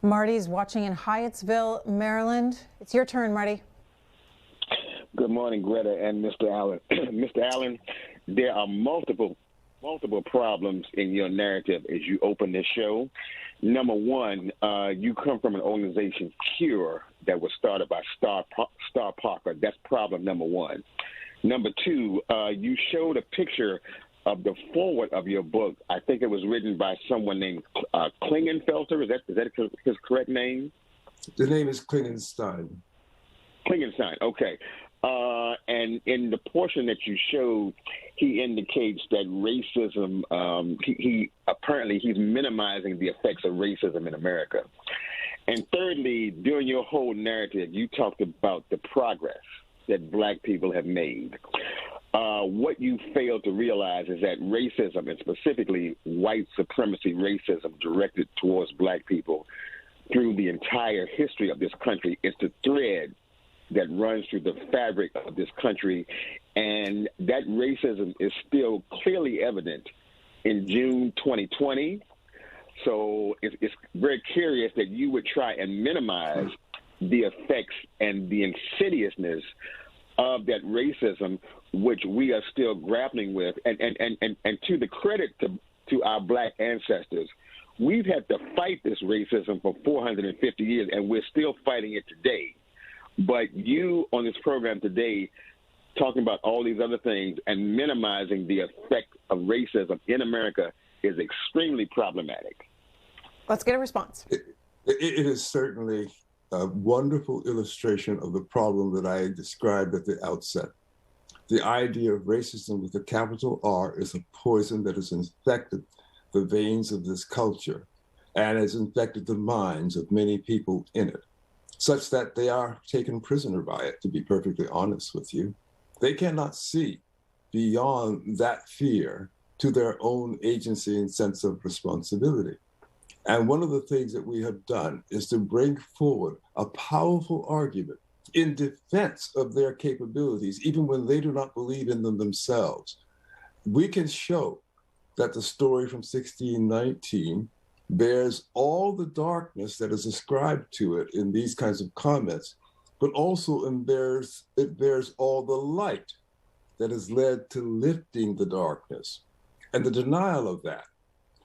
Marty's watching in Hyattsville, Maryland. It's your turn, Marty. Good morning, Greta and Mr. Allen. Mr. Allen, there are multiple problems in your narrative as you open this show. Number one, you come from an organization, CURE, that was started by Star Parker. That's problem number one. Number two, you showed a picture of the forward of your book. I think it was written by someone named Klingenfelter. Is that his correct name? The name is Klingenstein. Klingenstein, okay. And in the portion that you showed, he indicates that racism, he apparently he's minimizing the effects of racism in America. And thirdly, during your whole narrative, you talked about the progress that Black people have made. What you failed to realize is that racism, and specifically white supremacy racism directed towards Black people through the entire history of this country, is the thread that runs through the fabric of this country. And that racism is still clearly evident in June 2020. So it's very curious that you would try and minimize the effects and the insidiousness of that racism, which we are still grappling with. And to the credit to our Black ancestors, we've had to fight this racism for 450 years, and we're still fighting it today. But you on this program today, talking about all these other things and minimizing the effect of racism in America, is extremely problematic. Let's get a response. It is certainly a wonderful illustration of the problem that I described at the outset. The idea of racism with a capital R is a poison that has infected the veins of this culture and has infected the minds of many people in it, such that they are taken prisoner by it, to be perfectly honest with you. They cannot see beyond that fear to their own agency and sense of responsibility. And one of the things that we have done is to bring forward a powerful argument in defense of their capabilities, even when they do not believe in them themselves. We can show that the story from 1619 bears all the darkness that is ascribed to it in these kinds of comments, but also it bears all the light that has led to lifting the darkness. And the denial of that,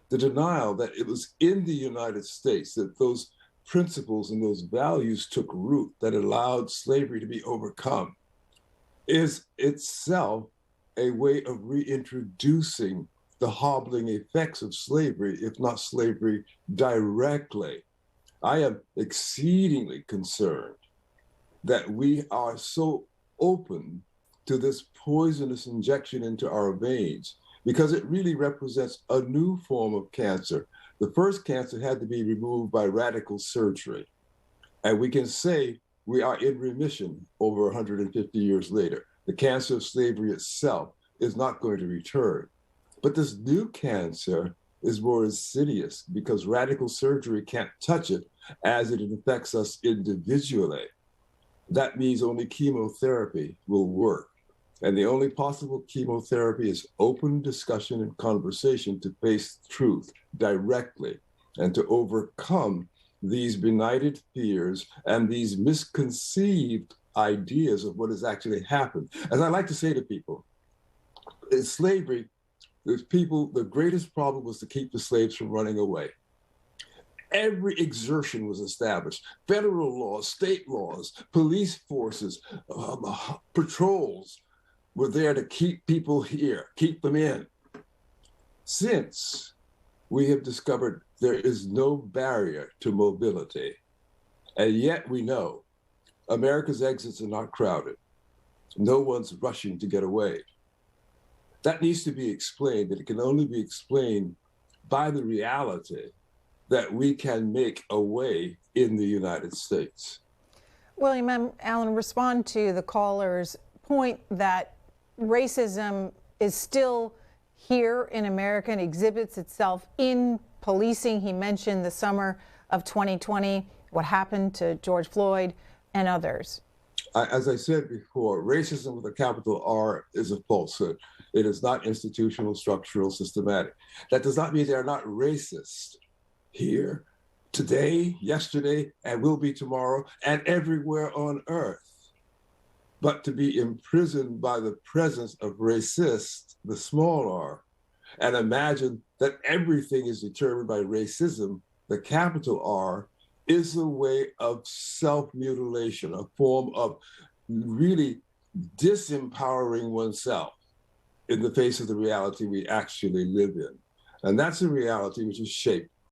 the denial that it was in the United States that those principles and those values took root that allowed slavery to be overcome, is itself a way of reintroducing the hobbling effects of slavery, if not slavery directly. I am exceedingly concerned that we are so open to this poisonous injection into our veins, because it really represents a new form of cancer. The first cancer had to be removed by radical surgery. And we can say we are in remission over 150 years later. The cancer of slavery itself is not going to return. But this new cancer is more insidious because radical surgery can't touch it as it infects us individually. That means only chemotherapy will work. And the only possible chemotherapy is open discussion and conversation to face truth directly and to overcome these benighted fears and these misconceived ideas of what has actually happened. As I like to say to people, in slavery, the greatest problem was to keep the slaves from running away. Every exertion was established. Federal laws, state laws, police forces, patrols were there to keep people here, keep them in. Since we have discovered there is no barrier to mobility, and yet we know America's exits are not crowded. No one's rushing to get away. That needs to be explained, and it can only be explained by the reality that we can make a way in the United States. William Allen, respond to the caller's point that racism is still here in America and exhibits itself in policing. He mentioned the summer of 2020, what happened to George Floyd and others. As I said before, racism with a capital R is a falsehood. It is not institutional, structural, systematic. That does not mean they are not racist here. today, yesterday, and will be tomorrow, and everywhere on earth. But to be imprisoned by the presence of racist, the small r, and imagine that everything is determined by racism, the capital R, is a way of self-mutilation, a form of really disempowering oneself in the face of the reality we actually live in. And that's a reality which is shaped